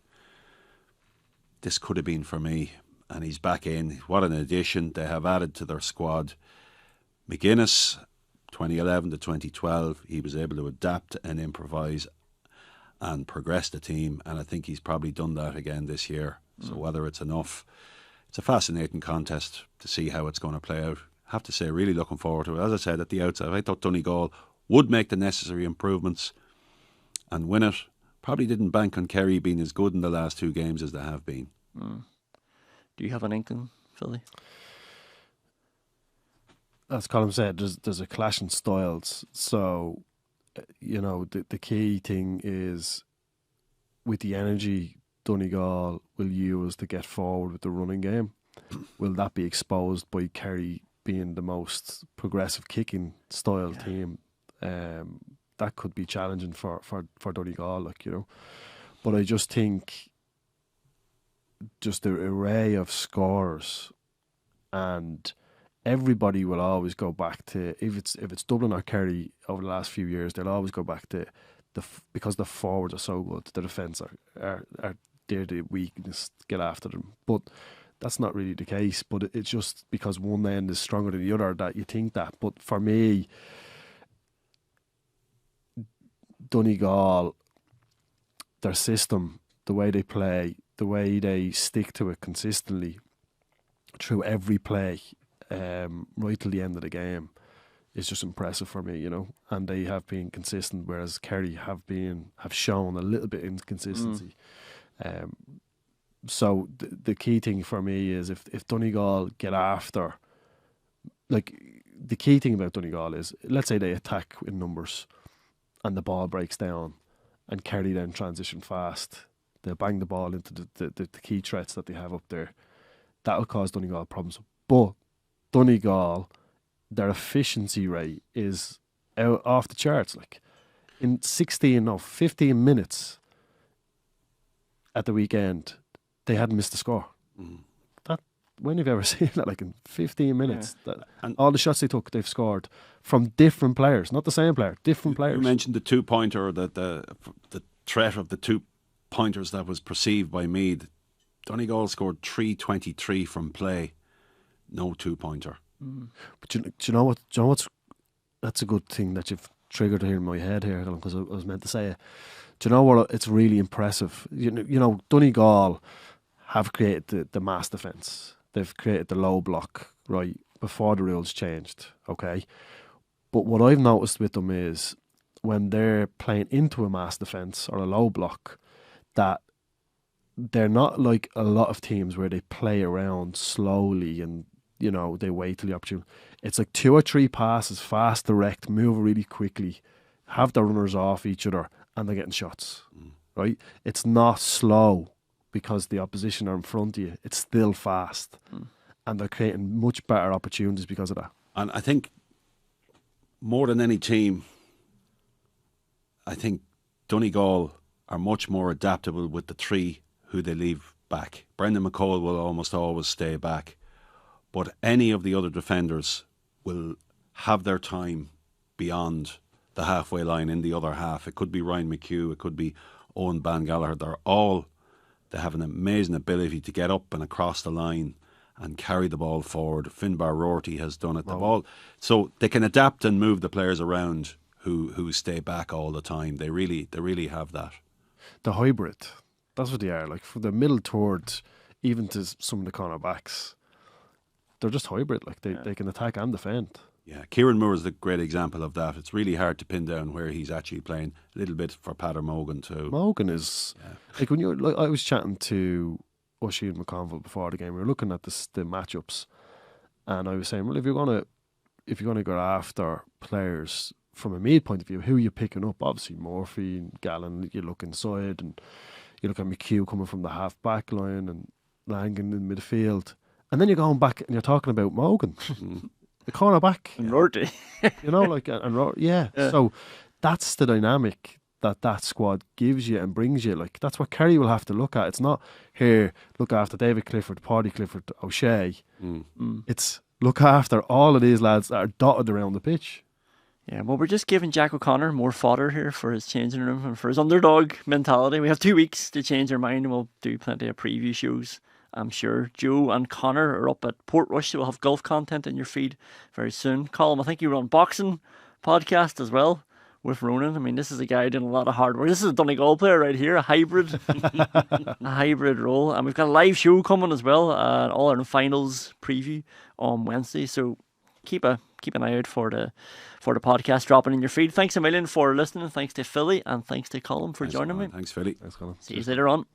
this could have been for me. And he's back in. What an addition. They have added to their squad. McGuinness, 2011 to 2012, he was able to adapt and improvise and progress the team, and I think he's probably done that again this year. So whether it's enough, it's a fascinating contest to see how it's going to play out. I have to say, really looking forward to it. As I said at the outset, I thought Donegal would make the necessary improvements and win it. Probably didn't bank on Kerry being as good in the last 2 games as they have been. Do you have an inkling, Philly? As Colm said, there's a clash in styles. So, the key thing is with the energy Donegal will use to get forward with the running game, will that be exposed by Kerry being the most progressive kicking style team? That could be challenging for Donegal, But I just think just the array of scores, and everybody will always go back to, if it's Dublin or Kerry over the last few years, they'll always go back to because the forwards are so good, the defence are they're the weakness, get after them. But that's not really the case. But it's just because one end is stronger than the other that you think that. But for me, Donegal, their system, the way they play, the way they stick to it consistently through every play, right till the end of the game, is just impressive for me, And they have been consistent, whereas Kerry have shown a little bit inconsistency. So the key thing for me is if Donegal get after, the key thing about Donegal is, let's say they attack in numbers and the ball breaks down and Kerry then transition fast, they'll bang the ball into the key threats that they have up there. That'll cause Donegal problems. But Donegal, their efficiency rate is out off the charts. In 15 minutes at the weekend, they hadn't missed a score. When have you ever seen that? In 15 minutes, and all the shots they took, they've scored from different players, not the same player, different players. You mentioned the 2-pointer, the threat of the 2-pointers that was perceived by Meath. Donegal scored 323 from play, no 2-pointer. But do you know what's? That's a good thing that you've triggered here in my head here, because I was meant to say it. Do you know what? It's really impressive. Donegal have created the mass defence. They've created the low block, right, before the rules changed, okay? But what I've noticed with them is when they're playing into a mass defence or a low block, that they're not like a lot of teams where they play around slowly and, they wait till the opportunity. It's 2 or 3 passes, fast, direct, move really quickly, have the runners off each other, and they're getting shots, right? It's not slow because the opposition are in front of you. It's still fast. And they're creating much better opportunities because of that. And I think more than any team, I think Donegal are much more adaptable with the 3 who they leave back. Brendan McCall will almost always stay back. But any of the other defenders will have their time beyond the halfway line in the other half. It could be Ryan McHugh, it could be Owen Ban Gallagher. They have an amazing ability to get up and across the line and carry the ball forward. Finbar Rorty has done it. The ball, so they can adapt and move the players around who stay back all the time. They really have that. The hybrid, that's what they are. From the middle towards even to some of the cornerbacks, they're just hybrid. They can attack and defend. Yeah, Kieran Moore is a great example of that. It's really hard to pin down where he's actually playing. A little bit for Pater Morgan too. Morgan is like when I was chatting to Ushie and McConville before the game. We were looking at the matchups, and I was saying, well, if you're gonna go after players from a Meath point of view, who are you picking up? Obviously Murphy and Gallen. You look inside, and you look at McHugh coming from the half back line, and Langan in midfield, and then you're going back and you're talking about Morgan. The cornerback, And Rorty. you know, like yeah. So that's the dynamic that squad gives you and brings you. Like that's what Kerry will have to look at. It's not here look after David Clifford, Paddy Clifford, O'Shea. It's look after all of these lads that are dotted around the pitch. Yeah, well, we're just giving Jack O'Connor more fodder here for his changing room and for his underdog mentality. We have 2 weeks to change our mind, and we'll do plenty of preview shows. I'm sure Joe and Connor are up at Portrush, so we'll have golf content in your feed very soon. Colm, I think you run boxing podcast as well with Ronan. I mean, this is a guy doing a lot of hard work. This is a Donegal player right here, a hybrid role. And we've got a live show coming as well, All Ireland Finals preview on Wednesday. So keep an eye out for the podcast dropping in your feed. Thanks a million for listening. Thanks to Philly and thanks to Colm for joining me. Thanks, Philly. Thanks, Colin. See you later on.